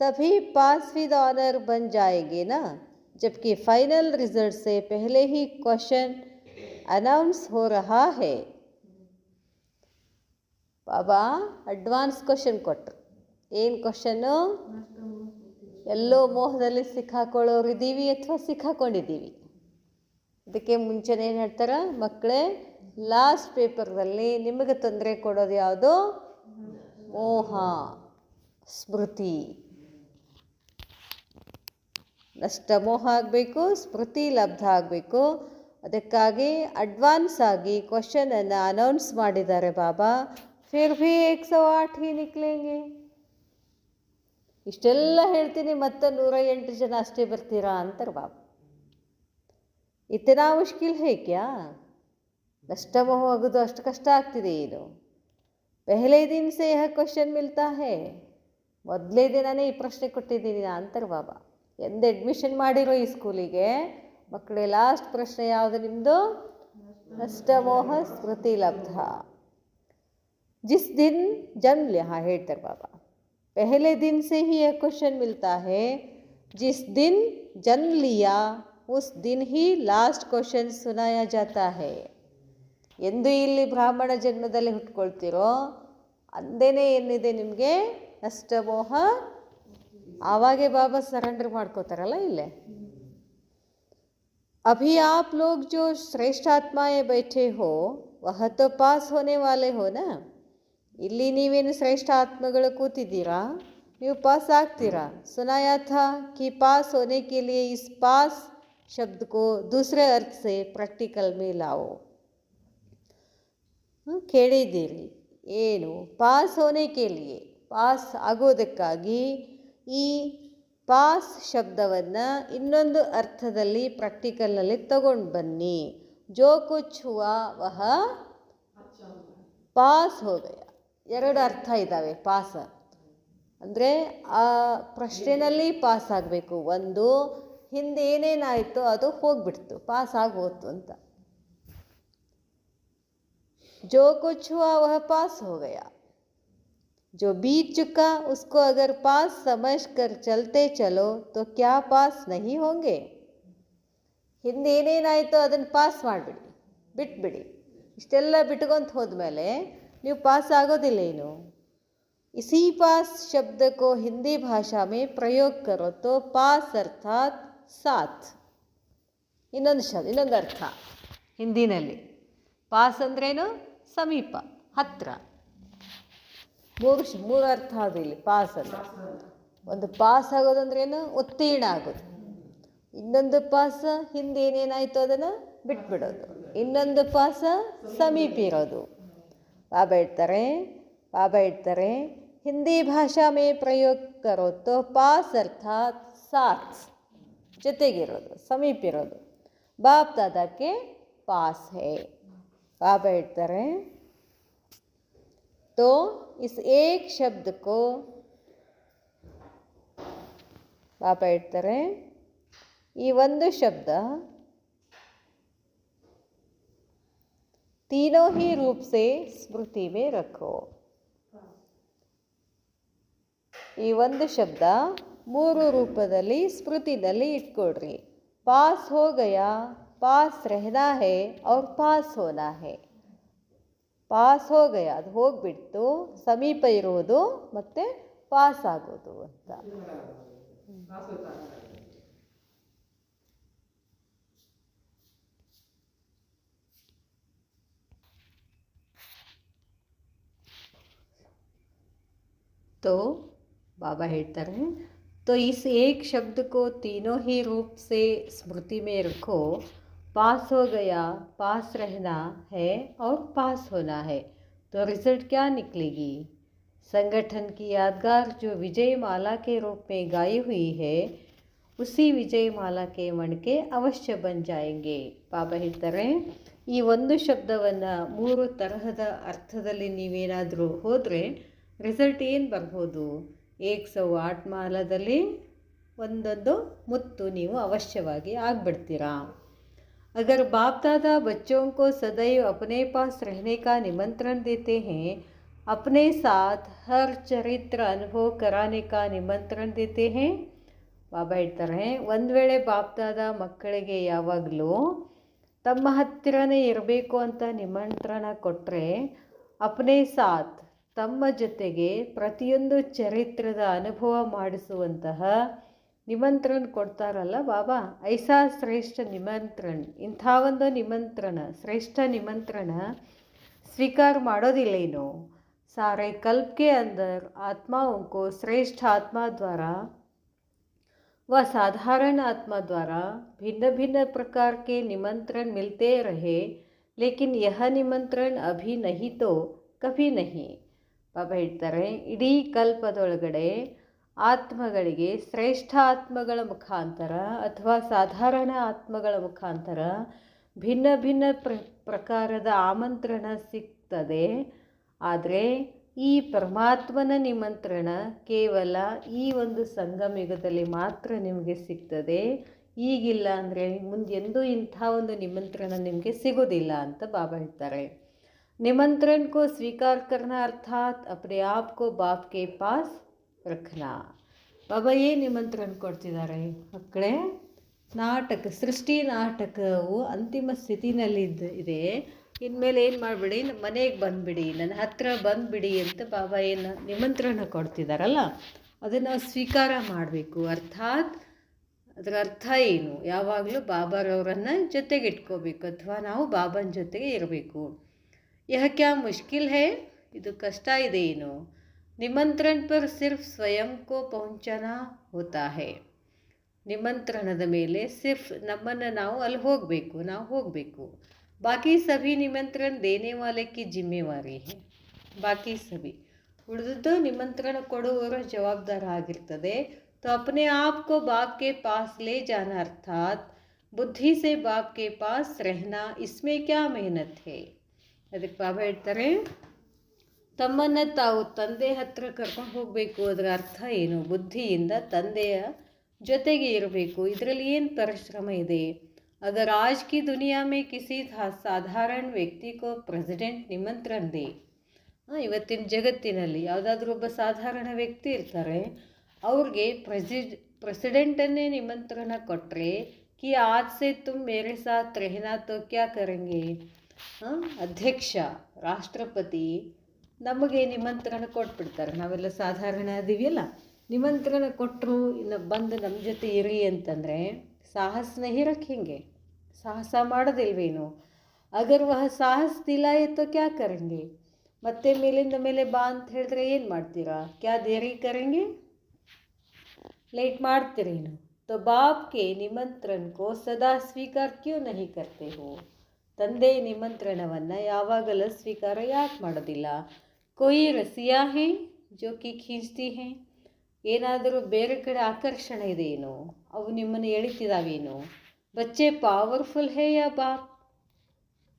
सभी पास विद ऑनर बन जाएंगे ना, जबकि फाइनल रिजल्ट से पहले ही क्वेश्चन अनाउंस हो रहा है. ಬಾಬಾ ಅಡ್ವಾನ್ಸ್ ಕ್ವಶನ್ ಕೊಟ್ಟರು. ಏನು ಕ್ವಶನ್ನು? ಎಲ್ಲೋ ಮೋಹದಲ್ಲಿ ಸಿಕ್ಕಾಕೊಳ್ಳೋರಿದ್ದೀವಿ ಅಥವಾ ಸಿಕ್ಕಾಕೊಂಡಿದ್ದೀವಿ. ಅದಕ್ಕೆ ಮುಂಚೆನೇ ಏನು ಹೇಳ್ತಾರೆ ಮಕ್ಕಳೇ, ಲಾಸ್ಟ್ ಪೇಪರ್ದಲ್ಲಿ ನಿಮಗೆ ತೊಂದರೆ ಕೊಡೋದು ಯಾವುದು? ಮೋಹ, ಸ್ಮೃತಿ. ನಷ್ಟಮೋಹ ಆಗಬೇಕು, ಸ್ಮೃತಿ ಲಬ್ಧ ಆಗಬೇಕು. ಅದಕ್ಕಾಗಿ ಅಡ್ವಾನ್ಸ್ ಆಗಿ ಕ್ವಶನನ್ನು ಅನೌನ್ಸ್ ಮಾಡಿದ್ದಾರೆ ಬಾಬಾ. ಫಿರ್ ಭೀ 108 ಹಿ ನಿಕ್ಲೆಂಗೆ. ಇಷ್ಟೆಲ್ಲ ಹೇಳ್ತೀನಿ, ಮತ್ತೆ 108 ಜನ ಅಷ್ಟೇ ಬರ್ತೀರಾ ಅಂತಾರೆ ಬಾಬಾ. ಇತನಾ ಮುಷ್ಕಿಲ್ ಹೇ ಕ್ಯಾ? ನಷ್ಟಮೋಹ ಆಗೋದು ಅಷ್ಟು ಕಷ್ಟ ಆಗ್ತಿದೆ ಏನು? ಪೆಹಲೆ ದಿನ ಸೇ ಯಹ ಕ್ವಶನ್ ಮಿಲ್ತಾ ಹೇ, ಮೊದಲೇ ದಿನನೇ ಈ ಪ್ರಶ್ನೆ ಕೊಟ್ಟಿದ್ದೀನಿ ಅಂತಾರೆ ಬಾಬಾ. ಎಂದು ಅಡ್ಮಿಷನ್ ಮಾಡಿರೋ ಈ ಸ್ಕೂಲಿಗೆ ಮಕ್ಕಳೇ, ಲಾಸ್ಟ್ ಪ್ರಶ್ನೆ ಯಾವುದು ನಿಮ್ಮದು? ನಷ್ಟಮೋಹ ಸ್ಮೃತಿ ಲಬ್ಧ. जिस दिन जन्म लिया, ಹೇಳ್ತಾರೆ ಬಾಬಾ, पहले दिन से ही यह क्वेश्चन मिलता है, जिस दिन जन्म लिया उस दिन ही लास्ट क्वेश्चन सुनाया जाता है. ಎಂದು ಇಲ್ಲಿ ಬ್ರಾಹ್ಮಣ ಜನ್ಮದಲ್ಲಿ ಹುಟ್ಕೊಳ್ತೀರೋ ಅಂದೇನೆ ಏನಿದೆ ನಿಮಗೆ ಅಷ್ಟಮೋಹ, ಆವಾಗೆ ಬಾಬಾ ಸರೆಂಡರ್ ಮಾಡ್ಕೋತಾರಲ್ಲ ಇಲ್ಲೇ. अभी आप लोग जो श्रेष्ठ आत्माएं बैठे हो वह तो पास होने वाले हो ना. ಇಲ್ಲಿ ನೀವೇನು ಶ್ರೇಷ್ಠ ಆತ್ಮಗಳು ಕೂತಿದ್ದೀರಾ, ನೀವು पास ಆಗ್ತೀರಾ. सुनाया था कि पास होने के लिए इस पास शब्द को दूसरे अर्थ से प्रैक्टिकल में लाओ. ಕೇಳಿದ್ದೀರಿ ಏನು, ಪಾಸ್ ಹೋನೆ ಕೇಳಿಯೇ, ಪಾಸ್ ಆಗೋದಕ್ಕಾಗಿ ಈ ಪಾಸ್ ಶಬ್ದವನ್ನು ಇನ್ನೊಂದು ಅರ್ಥದಲ್ಲಿ ಪ್ರಾಕ್ಟಿಕಲ್ನಲ್ಲಿ ತಗೊಂಡು ಬನ್ನಿ. ಜೋ ಕುಚ್ ಹುವಾ ವಹ ಪಾಸ್ ಹೋ ಗಯ. ಎರಡು ಅರ್ಥ ಇದ್ದಾವೆ ಪಾಸ್ ಅಂದರೆ ಆ ಪ್ರಶ್ನೆಯಲ್ಲಿ ಪಾಸ್ ಆಗಬೇಕು. ಒಂದು ಹಿಂದೆ ಏನೇನಾಯಿತು ಅದು ಹೋಗ್ಬಿಡ್ತು, ಪಾಸ್ ಆಗೋತು ಅಂತ. जो कुछ हुआ वह पास हो गया. जो बीत चुका उसको अगर पास समझ कर चलते चलो तो क्या पास नहीं होंगे. ಹಿಂದೆ ಏನೇನಾಯಿತು ಅದನ್ನು ಪಾಸ್ ಮಾಡಿಬಿಡಿ, ಬಿಟ್ಬಿಡಿ. ಇಷ್ಟೆಲ್ಲ ಬಿಟ್ಕೊಂತ ಹೋದ್ಮೇಲೆ ನೀವು ಪಾಸ್ ಆಗೋದಿಲ್ಲ. ಏನು इसी पास शब्द को हिंदी भाषा में प्रयोग करो तो पास अर्थात साथ. ಇನ್ನೊಂದು ಶಬ್ದ, ಇನ್ನೊಂದು ಅರ್ಥ ಹಿಂದಿನಲ್ಲಿ. ಪಾಸ್ ಅಂದ್ರೇನು? ಸಮೀಪ, ಹತ್ತಿರ. ಮೂರು ಅರ್ಥ ಅದು ಇಲ್ಲಿ ಪಾಸ್ ಅಂದರೆ. ಒಂದು ಪಾಸ್ ಆಗೋದಂದ್ರೇನು? ಉತ್ತೀರ್ಣ ಆಗೋದು. ಇನ್ನೊಂದು ಪಾಸ ಹಿಂದೆ ಏನೇನಾಯಿತು ಅದನ್ನು ಬಿಟ್ಬಿಡೋದು. ಇನ್ನೊಂದು ಪಾಸ ಸಮೀಪ ಇರೋದು. ಬಾಬಾ ಇಡ್ತಾರೆ ಹಿಂದಿ ಭಾಷಾ ಮೇ ಪ್ರಯೋಗ ಕರೋ ತೋ ಪಾಸ್ ಅರ್ಥಾತ್ ಸಾಥ್, ಜೊತೆಗಿರೋದು, ಸಮೀಪ ಇರೋದು. ಬಾಪ್ ದಾದಾಕ್ಕೆ ಪಾಸ್ ಹೇ. बाबा इड़तारे तो इस एक शब्द को बाबा इड़तारे ಈ ಒಂದು ಶಬ್ದ तीनों ही रूप से स्मृति में रखो. ಈ ಒಂದು ಶಬ್ದ ಮೂರು ರೂಪದಲ್ಲಿ ಸ್ಮೃತಿನಲ್ಲಿ ಇಟ್ಕೊಳ್ರಿ. पास हो गया, पास रहना है और पास होना है. ಪಾಸ್ हो गया ಅದು ಹೋಗ್ಬಿಡ್ತು, ಸಮೀಪ ಇರೋದು ಮತ್ತು ಪಾಸ್ ಆಗೋದು ಅಂತ. तो बाबा ಹೇಳ್ತಾರೆ तो इस एक शब्द को तीनों ही रूप से स्मृति में रखो. पास हो गया, पास रहना है और पास होना है. तो रिजल्ट क्या निकलेगी? संगठन की यादगार जो विजय माला के रूप में गाई हुई है उसी विजय माला के मणके अवश्य बन जाएंगे. ಬಾಬಾ ಹೇಳ್ತಾರೆ ಈ ಒಂದು ಶಬ್ದವನ್ನು ಮೂರು ತರಹದ ಅರ್ಥದಲ್ಲಿ ನೀವೇನಾದರೂ ಹೋದರೆ ರಿಸಲ್ಟ್ ಏನು ಬರ್ಬೋದು? 108 ಮಾಲದಲ್ಲಿ ಒಂದೊಂದು ಮುತ್ತು ನೀವು ಅವಶ್ಯವಾಗಿ ಆಗಿಬಿಡ್ತೀರಾ. अगर बाप दादा बच्चों को सदैव अपने पास रहने का निमंत्रण देते हैं, अपने साथ हर चरित्र अनुभव कराने का निमंत्रण देते हैं. ಬಾಬಾ ಹೇಳ್ತಾರೆ ಒಂದು ವೇಳೆ ಬಾಪ್ ದಾದಾ ಮಕ್ಕಳಿಗೆ ಯಾವಾಗಲೂ ತಮ್ಮ ಹತ್ತಿರನೇ ಇರಬೇಕು ಅಂತ ನಿಮಂತ್ರಣ ಕೊಟ್ಟರೆ, ಅಪ್ನೇ ಸಾಥ್ ತಮ್ಮ ಜೊತೆಗೆ ಪ್ರತಿಯೊಂದು ಚರಿತ್ರದ ಅನುಭವ ಮಾಡಿಸುವಂತಹ ನಿಮಂತ್ರಣ ಕೊಡ್ತಾರಲ್ಲ ಬಾಬಾ, ಐಸಾ ಶ್ರೇಷ್ಠ ನಿಮಂತ್ರಣ, ಇಂಥ ಒಂದು ನಿಮಂತ್ರಣ, ಶ್ರೇಷ್ಠ ನಿಮಂತ್ರಣ ಸ್ವೀಕಾರ ಮಾಡೋದಿಲ್ಲೇನೋ. सारे कल्प के अंदर आत्माओं को श्रेष्ठ आत्मा द्वारा व साधारण आत्मा द्वारा भिन्न भिन्न प्रकार के निमंत्रण मिलते रहे, लेकिन यह निमंत्रण अभी नहीं तो कभी नहीं. ಬಾಬಾ ಹೇಳ್ತಾರೆ ಇಡೀ ಕಲ್ಪದೊಳಗಡೆ ಆತ್ಮಗಳಿಗೆ ಶ್ರೇಷ್ಠ ಆತ್ಮಗಳ ಮುಖಾಂತರ ಅಥವಾ ಸಾಧಾರಣ ಆತ್ಮಗಳ ಮುಖಾಂತರ ಭಿನ್ನ ಭಿನ್ನ ಪ್ರಕಾರದ ಆಮಂತ್ರಣ ಸಿಗ್ತದೆ. ಆದರೆ ಈ ಪರಮಾತ್ಮನ ನಿಮಂತ್ರಣ ಕೇವಲ ಈ ಒಂದು ಸಂಗಮಯುಗದಲ್ಲಿ ಮಾತ್ರ ನಿಮಗೆ ಸಿಗ್ತದೆ. ಈಗಿಲ್ಲ ಅಂದರೆ ಮುಂದೆಂದೂ ಇಂಥ ಒಂದು ನಿಮಂತ್ರಣ ನಿಮಗೆ ಸಿಗೋದಿಲ್ಲ ಅಂತ ಬಾಬಾ ಹೇಳ್ತಾರೆ. निमंत्रण को स्वीकार करना अर्थात अपने आप को बाप के पास रखना. ಬಾಬಾ ಏನು ನಿಮಂತ್ರಣ ಕೊಡ್ತಿದ್ದಾರೆ ಮಕ್ಕಳೇ? ನಾಟಕ, ಸೃಷ್ಟಿ ನಾಟಕವು ಅಂತಿಮ ಸ್ಥಿತಿನಲ್ಲಿ ಇದೆ. ಇನ್ಮೇಲೆ ಏನು ಮಾಡಿಬಿಡಿ, ಮನೆಗೆ ಬಂದುಬಿಡಿ, ನನ್ನ ಹತ್ರ ಬಂದುಬಿಡಿ ಅಂತ ಬಾಬಾ ಏನು ನಿಮಂತ್ರಣ ಕೊಡ್ತಿದ್ದಾರಲ್ಲ, ಅದನ್ನು ನಾವು ಸ್ವೀಕಾರ ಮಾಡಬೇಕು. ಅರ್ಥಾತ್ ಅದರ ಅರ್ಥ ಏನು? ಯಾವಾಗಲೂ ಬಾಬಾರವರನ್ನು ಜೊತೆಗೆ ಇಟ್ಕೋಬೇಕು, ಅಥವಾ ನಾವು ಬಾಬನ ಜೊತೆಗೆ ಇರಬೇಕು. ಯಹ ಕ್ಯಾ ಮುಷ್ಕಿಲ್ ಹೈ? ಇದು ಕಷ್ಟ ಇದೆ ಏನು? ನಿಮಂತ್ರಣ ಪರ್ ಸಿರ್ಫ್ ಸ್ವಯಂ ಕೋ ಪಹುಂಚನಾ ಹೋತಾ ಹೈ. ನಿಮಂತ್ರಣದ ಮೇಲೆ ಸಿರ್ಫ್ ನಮ್ಮನ್ನು ನಾವು ಅಲ್ಲಿ ಹೋಗಬೇಕು. ಬಾಕಿ ಸಭಿ ನಿಮಂತ್ರಣ ದೇನೆ ವಾಲೆ ಕಿ ಜಿಮ್ಮೆವಾರಿ ಹೈ. ಬಾಕಿ ಸಭಿ ಉಳಿದದ್ದು ನಿಮಂತ್ರಣ ಕೊಡುವವರ ಜವಾಬ್ದಾರ ಆಗಿರ್ತದೆ. तो अपने आप को बाप के पास ले जाना, अर्थात बुद्धि से बाप के पास रहना, इसमें क्या मेहनत है? ಅದಕ್ಕೆ ಬಾಬಾ ಹೇಳ್ತಾರೆ, ತಮ್ಮನ್ನು ತಾವು ತಂದೆ ಹತ್ರ ಕರ್ಕೊಂಡು ಹೋಗಬೇಕು. ಅದರ ಅರ್ಥ ಏನು? ಬುದ್ಧಿಯಿಂದ ತಂದೆಯ ಜೊತೆಗೆ ಇರಬೇಕು. ಇದರಲ್ಲಿ ಏನು ಪರಿಶ್ರಮ ಇದೆ? अगर आज की दुनिया में किसी साधारण व्यक्ति को प्रेसिडेंಟ್ ನಿಮಂತ್ರಣ ದೇ, ಇವತ್ತಿನ ಜಗತ್ತಿನಲ್ಲಿ ಯಾವುದಾದ್ರೂ ಒಬ್ಬ ಸಾಧಾರಣ ವ್ಯಕ್ತಿ ಇರ್ತಾರೆ, ಅವ್ರಿಗೆ ಪ್ರೆಸಿಡೆಂಟನ್ನೇ ನಿಮಂತ್ರಣ ಕೊಟ್ಟರೆ, ಕಿ ಆಜ್ ಸೆ ತುಮ್ ಮೇರೆ ಸಾಥ್ ರೆಹನಾ ತೋ ಕ್ಯಾ ಕರೆಂಗೆ? ಅಧ್ಯಕ್ಷ, ರಾಷ್ಟ್ರಪತಿ ನಮಗೆ ನಿಮಂತ್ರಣ ಕೊಟ್ಬಿಡ್ತಾರೆ. ನಾವೆಲ್ಲ ಸಾಧಾರಣ ಅದೀವಿಯಲ್ಲ, ನಿಮಂತ್ರಣ ಕೊಟ್ಟರು ಇನ್ನು ಬಂದು ನಮ್ಮ ಜೊತೆ ಇರಿ ಅಂತಂದರೆ ಸಾಹಸ ನಹಿ ರಖೆಂಗೆ, ಸಾಹಸ ಮಾಡೋದಿಲ್ವೇನು? ಅಗರ್ ವಹ ಸಾಹಸ ದಿಲಾಯೆ ತೋ ಕ್ಯಾ ಕರೆಂಗೆ? ಮತ್ತೆ ಮೇಲಿಂದ ಮೇಲೆ ಬಾ ಅಂತ ಹೇಳಿದ್ರೆ ಏನು ಮಾಡ್ತೀರಾ? ಕ್ಯಾ ದೇರಿ ಕರೆಂಗೆ? लेट ಮಾಡ್ತೀರೇನು? तो बाप के निमंत्रण को सदा स्वीकार क्यों नहीं करते हो? ತಂದೆ ನಿಮಂತ್ರಣವನ್ನು ಯಾವಾಗಲೂ ಸ್ವೀಕಾರ ಯಾಕೆ ಮಾಡೋದಿಲ್ಲ? कोई रसिया है जो कि खींचती है? ಏನಾದರೂ ಬೇರೆ ಕಡೆ ಆಕರ್ಷಣೆ ಇದೆಯೇನೋ? ಅವು ನಿಮ್ಮನ್ನು ಎಳಿತಿದ್ದಾವೇನೋ? ಬಚ್ಚೆ ಪವರ್ಫುಲ್ ಹೇ ಯಾ ಬಾಪ್?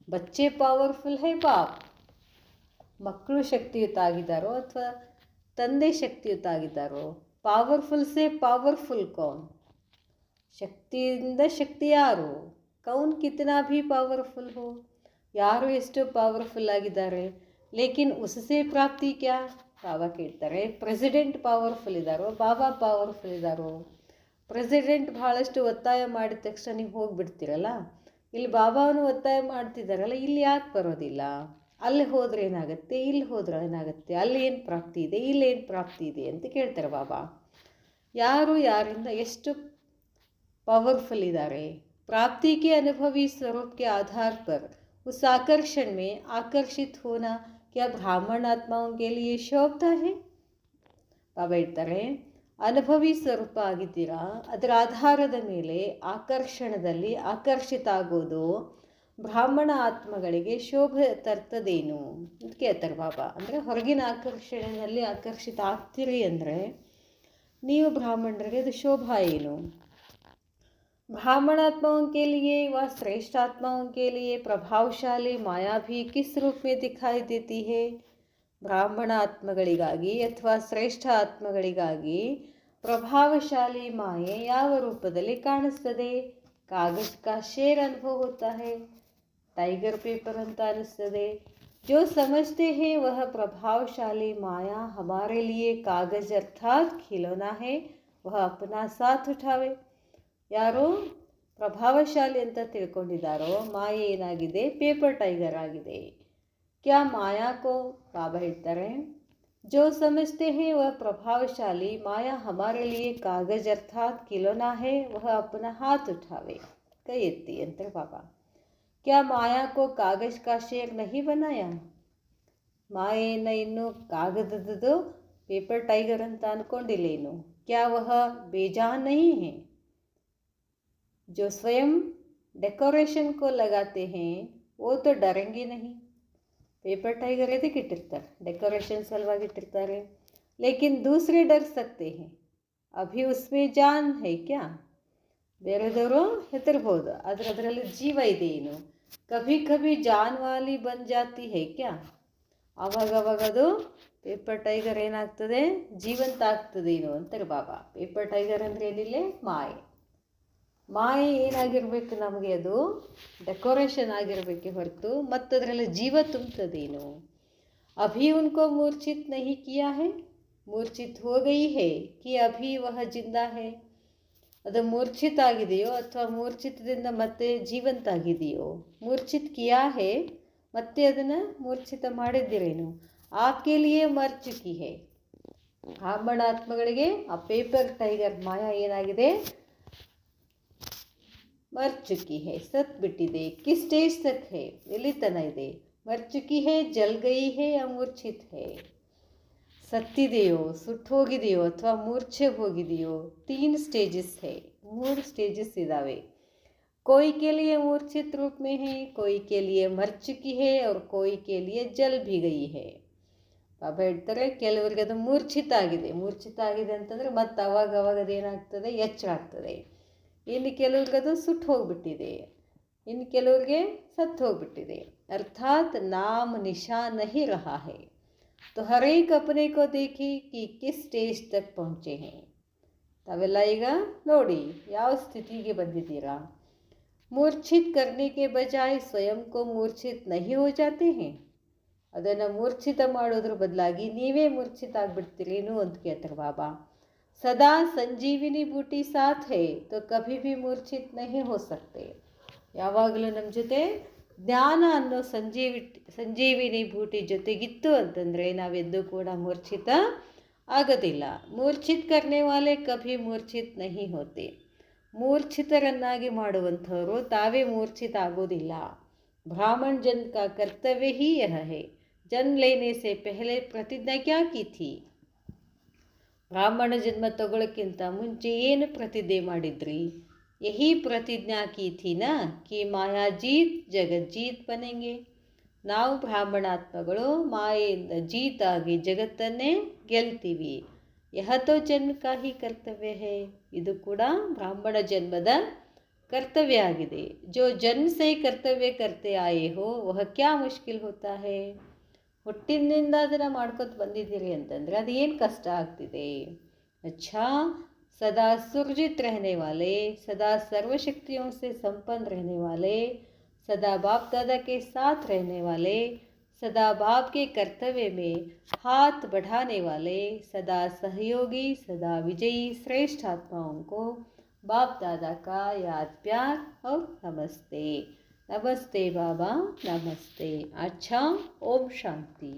ಬಚ್ಚೆ ಪವರ್ಫುಲ್ ಹೇ ಬಾಪ್? ಮಕ್ಕಳು ಶಕ್ತಿಯುತ ಆಗಿದ್ದಾರೋ ಅಥವಾ ತಂದೆ ಶಕ್ತಿಯುತ ಆಗಿದ್ದಾರೋ? ಪಾವರ್ಫುಲ್ ಸೇ ಪಾವರ್ಫುಲ್ ಕೌನ್? ಶಕ್ತಿಯಿಂದ ಶಕ್ತಿ ಯಾರು? ಕೌನ್ ಕಿತನಾ ಭೀ ಪಾವರ್ಫುಲ್ ಹೋ? ಯಾರು ಎಷ್ಟು ಪವರ್ಫುಲ್ ಆಗಿದ್ದಾರೆ. ಲೇಕಿನ್ ಉಸಸೆ ಪ್ರಾಪ್ತಿ ಕ್ಯಾ? ಬಾಬಾ ಕೇಳ್ತಾರೆ, ಪ್ರೆಸಿಡೆಂಟ್ ಪವರ್ಫುಲ್ ಇದ್ದಾರೋ, ಬಾಬಾ ಪವರ್ಫುಲ್ ಇದ್ದಾರೋ? ಪ್ರೆಸಿಡೆಂಟ್ ಭಾಳಷ್ಟು ಒತ್ತಾಯ ಮಾಡಿದ ತಕ್ಷಣ ನೀವು ಹೋಗಿಬಿಡ್ತೀರಲ್ಲ, ಇಲ್ಲಿ ಬಾಬಾವನ್ನು ಒತ್ತಾಯ ಮಾಡ್ತಿದ್ದಾರಲ್ಲ, ಇಲ್ಲಿ ಯಾಕೆ ಬರೋದಿಲ್ಲ? ಅಲ್ಲಿ ಹೋದರೆ ಏನಾಗುತ್ತೆ, ಇಲ್ಲಿ ಹೋದ್ರೆ ಏನಾಗುತ್ತೆ, ಅಲ್ಲಿ ಏನು ಪ್ರಾಪ್ತಿ ಇದೆ, ಇಲ್ಲೇನು ಪ್ರಾಪ್ತಿ ಇದೆ ಅಂತ ಕೇಳ್ತಾರೆ ಬಾಬಾ. ಯಾರು ಯಾರಿಂದ ಎಷ್ಟು पावरफुल इदारे? प्राप्ति के अनुभवी स्वरूप के आधार पर उस आकर्षण में आकर्षित होना क्या ब्राह्मण आत्माओं के लिए शोभता है? ಬಾಬಾ ಹೇಳ್ತಾರೆ, ಅನುಭವಿ ಸ್ವರೂಪ ಆಗಿದ್ದೀರಾ, ಅದರ ಆಧಾರದ ಮೇಲೆ ಆಕರ್ಷಣದಲ್ಲಿ ಆಕರ್ಷಿತ ಆಗೋದು ಬ್ರಾಹ್ಮಣ ಆತ್ಮಗಳಿಗೆ ಶೋಭೆ ತರ್ತದೇನು ಅಂತ ಕೇಳ್ತಾರೆ ಬಾಬಾ. ಅಂದರೆ ಹೊರಗಿನ ಆಕರ್ಷಣೆಯಲ್ಲಿ ಆಕರ್ಷಿತ ಆಗ್ತೀರಿ ಅಂದರೆ ನೀವು ಬ್ರಾಹ್ಮಣರಿಗೆ ಅದು ಶೋಭಾ ಏನು? ब्राह्मण आत्माओं के लिए व श्रेष्ठ आत्माओं के लिए प्रभावशाली माया भी किस रूप में दिखाई देती है? ಬ್ರಾಹ್ಮಣ ಆತ್ಮಗಳಿಗಾಗಿ ಅಥವಾ ಶ್ರೇಷ್ಠ ಆತ್ಮಗಳಿಗಾಗಿ ಪ್ರಭಾವಶಾಲಿ ಮಾಯೆ ಯಾವ ರೂಪದಲ್ಲಿ ಕಾಣಿಸ್ತದೆ? ಕಾಗಜ್ ಕಾ ಶೇರ್ ಅನುಭವ ಹೋತಾ ಹೈ, ಟೈಗರ್ ಪೇಪರ್ ಅಂತ ಅನಿಸ್ತದೆ. जो समझते हैं वह प्रभावशाली माया हमारे लिए कागज अर्थात खिलौना है, वह अपना साथ उठावे. ಯಾರು ಪ್ರಭಾವಶಾಲಿ ಅಂತ ತಿಳ್ಕೊಂಡಿದ್ದಾರೋ ಮಾಯೆ ಏನಾಗಿದೆ? ಪೇಪರ್ ಟೈಗರ್ ಆಗಿದೆ. ಕ್ಯಾ ಮಾಯಾ ಕೋ? ಬಾಬಾ ಹೇಳ್ತಾರೆ, जो समझते हैं वह प्रभावशाली माया हमारे लिए कागज अर्थात खिलौना है, वह अपना हाथ उठावे. ಕೈ ಎತ್ತಿ ಅಂತಾರೆ ಬಾಬಾ. क्या माया को कागज का शेर नहीं बनाया? ಮಾಯೆಯನ್ನು ಇನ್ನೂ ಕಾಗದದ್ದು ಪೇಪರ್ ಟೈಗರ್ ಅಂತ ಅಂದ್ಕೊಂಡಿಲ್ಲೇನು? क्या वह बेजान नहीं है? जो स्वयं डेकोरेशन को लगाते हैं वो तो डरेंगे नहीं. पेपर टाइगर एदಕ್ಕೆ ಇಟ್ಟಿರ್ತಾರೆ? ಡೆಕೋರೇಷನ್ ಸಲುವಾಗಿ ಇಟ್ಟಿರ್ತಾರೆ. लेकिन दूसरे डर सकते हैं, अभी उसमें जान है क्या? ಬೇರೆದವರು ಹೆದರ್ಬೋದು, ಆದರೆ ಅದರಲ್ಲಿ ಜೀವ ಇದೆ ಏನು? ಕಭಿ ಕಭಿ ಜಾನ್ ವಾಲಿ ಬಂದ್ ಜಾತಿ ಹೈ ಕ್ಯಾ? ಆವಾಗದು ಪೇಪರ್ ಟೈಗರ್ ಏನಾಗ್ತದೆ? ಜೀವಂತ ಆಗ್ತದೇನು ಅಂತಾರೆ ಬಾಬಾ. ಪೇಪರ್ ಟೈಗರ್ ಅಂದರೆ ಏನಿಲ್ಲ, ಮಾಯೆ. ಮಾಯೆ ಏನಾಗಿರಬೇಕು ನಮಗೆ? ಅದು ಡೆಕೋರೇಷನ್ ಆಗಿರಬೇಕೆ ಹೊರತು ಮತ್ತದರಲ್ಲಿ ಜೀವ ತುಂಬ್ತದೇನು? ಅಭಿ ಉನ್ಕೋ ಮೂರ್ಛಿತ್ ನಹಿ ಕಿಯಾ ಹೈ, ಮೂರ್ಛಿತ್ ಹೋ ಗಯಿ ಹೇ ಕಿ ಅಭಿ ವಹ ಜಿಂದಾ ಹೇ. ಅದು ಮೂರ್ಛಿತ ಆಗಿದೆಯೋ ಅಥವಾ ಮೂರ್ಛಿತದಿಂದ ಮತ್ತೆ ಜೀವಂತ ಆಗಿದೆಯೋ. ಮೂರ್ಛಿತ್ ಕಿಯಾ ಹೇ, ಮತ್ತೆ ಅದನ್ನು ಮೂರ್ಛಿತ ಮಾಡಿದ್ದೀರೇನು. ಆಪ್ಕೆ ಲಿಯೇ ಮರ್ ಚುಕಿ ಹೇ. ಬ್ರಾಹ್ಮಣಾತ್ಮಗಳಿಗೆ ಆ ಪೇಪರ್ ಟೈಗರ್ ಮಾಯಾ ಏನಾಗಿದೆ, ಮರ್ ಚುಕಿ ಹೇ, ಸತ್ ಬಿಟ್ಟಿದೆ. ಕಿಸ್ ಸ್ಟೇಜ್ ತಕ್ ಹೇ, ಎಲ್ಲಿ ತನ ಇದೆ. ಮರ್ ಚುಕಿ ಹೇ, ಜಲ್ ಗಯಿ ಹೇ, ಅಮೂರ್ಛಿತ್ ಹೇ. ಸತ್ತಿದೆಯೋ, ಸುಟ್ಟು ಹೋಗಿದೆಯೋ ಅಥವಾ ಮೂರ್ಛೆ ಹೋಗಿದೆಯೋ. 3 ಸ್ಟೇಜಸ್ ಹೇ, 3 ಸ್ಟೇಜಸ್ ಇದ್ದಾವೆ. कोई के लिए मूर्छित रूप में है, कोई के लिए मर चुकी है और कोई के लिए जल भी गई है. ಬಾಬಾ ಹೇಳ್ತಾರೆ ಕೆಲವರಿಗೆ ಅದು ಮೂರ್ಛಿತ ಆಗಿದೆ. ಮೂರ್ಛಿತ ಆಗಿದೆ ಅಂತಂದರೆ ಮತ್ತೆ ಅವಾಗ ಅದೇನಾಗ್ತದೆ, ಎಚ್ಚರ ಆಗ್ತದೆ. ಇನ್ನು ಕೆಲವ್ರಿಗೆ ಅದು ಸುಟ್ಟು ಹೋಗ್ಬಿಟ್ಟಿದೆ, ಇನ್ನು ಕೆಲವ್ರಿಗೆ ಸತ್ತು ಹೋಗ್ಬಿಟ್ಟಿದೆ. ಅರ್ಥಾತ್ ನಾಮ್ ನಿಶಾ ನಹಿ ರಹಾ ಹೇ. तो हर एक अपने को देखी कि किस स्टेज तक पहुँचे हैं. ತಾವೆಲ್ಲ ಈಗ ನೋಡಿ ಯಾವ ಸ್ಥಿತಿಗೆ ಬಂದಿದ್ದೀರಾ. मूर्छित करने के बजाय स्वयं को मूर्छित नहीं हो जाते हैं. ಅದನ್ನು ಮೂರ್ಛಿತ ಮಾಡೋದ್ರ ಬದಲಾಗಿ ನೀವೇ ಮೂರ್ಛಿತ ಆಗಿಬಿಡ್ತೀರೇನು ಅಂತ ಕೇಳ್ತಾರೆ ಬಾಬಾ. ಸದಾ ಸಂಜೀವಿನಿ ಬೂಟಿ ಸಾಥ್ ಹೇ ತೋ ಕಭಿ ಭಿ ಮೂರ್ಛಿತ್ ನಹಿ ಹೋ ಸಕ್ತೆ. ಯಾವಾಗಲೂ ನಮ್ಮ ಜೊತೆ ಜ್ಞಾನ ಅನ್ನೋ ಸಂಜೀವಿನಿ ಬೂಟಿ ಜೊತೆಗಿತ್ತು ಅಂತಂದರೆ ನಾವೆಂದೂ ಕೂಡ ಮೂರ್ಛಿತ ಆಗೋದಿಲ್ಲ. ಮೂರ್ಛಿತ್ ಕರ್ನೆ ವಾಲೆ ಕಭಿ ಮೂರ್ಛಿತ್ ನಹಿ ಹೋತೆ. ಮೂರ್ಛಿತರನ್ನಾಗಿ ಮಾಡುವಂಥವರು ತಾವೇ ಮೂರ್ಛಿತ ಆಗೋದಿಲ್ಲ. ಬ್ರಾಹ್ಮಣ ಜನ್ ಕಾ ಕರ್ತವ್ಯ ಹಿ ಯಹ ಹೇ. ಜನ್ಮ ಲೇನೆ ಸೆ ಪೆಹಲೆ ಪ್ರತಿಜ್ಞಾ ಕ್ಯಾ ಕಿ ಥಿ. ಬ್ರಾಹ್ಮಣ ಜನ್ಮ ತಗೊಳ್ಳೋಕ್ಕಿಂತ ಮುಂಚೆ ಏನು ಪ್ರತಿಜ್ಞೆ ಮಾಡಿದ್ರಿ. ಯಹಿ ಪ್ರತಿಜ್ಞಾ ಕಿ ಥಿ ನ ಕಿ ಮಾಯಾ ಜೀತ್ ಜಗಜ್ಜೀತ್ ಬನೆಂಗೆ. ನಾವು ಬ್ರಾಹ್ಮಣಾತ್ಮಗಳು ಮಾಯೆಯಿಂದ ಜೀತಾಗಿ ಜಗತ್ತನ್ನೇ ಗೆಲ್ತೀವಿ. ಯಹತೋ ಜನ್ಮ ಕಾ ಹಿ ಕರ್ತವ್ಯ ಹೇ. ಇದು ಕೂಡ ಬ್ರಾಹ್ಮಣ ಜನ್ಮದ ಕರ್ತವ್ಯ ಆಗಿದೆ. ಜೋ ಜನ್ಮ ಸೇ ಕರ್ತವ್ಯ ಕರ್ತೆ ಆಯೇ ಹೋ ವಹ ಕ್ಯಾ ಮುಷ್ಕಿಲ್ ಹೋತಾ ಹೇ. ಹುಟ್ಟಿನಿಂದ ಅದನ್ನು ಮಾಡ್ಕೊತ ಬಂದಿದ್ದೀರಿ ಅಂತಂದರೆ ಅದು ಏನು ಕಷ್ಟ ಆಗ್ತಿದೆ. ಅಚ್ಚಾ, ಸದಾ ಸುರ್ಜಿತ್ रहने वाले, सदा सर्वशक्तियों से संपन्न रहने वाले, सदा बाप दादा के साथ रहने वाले, सदा बाप के कर्तव्य में हाथ बढ़ाने वाले, सदा सहयोगी, सदा विजयी श्रेष्ठ आत्माओं को बाप दादा का याद प्यार और नमस्ते. नमस्ते बाबा, नमस्ते. अच्छा, ओम शांति.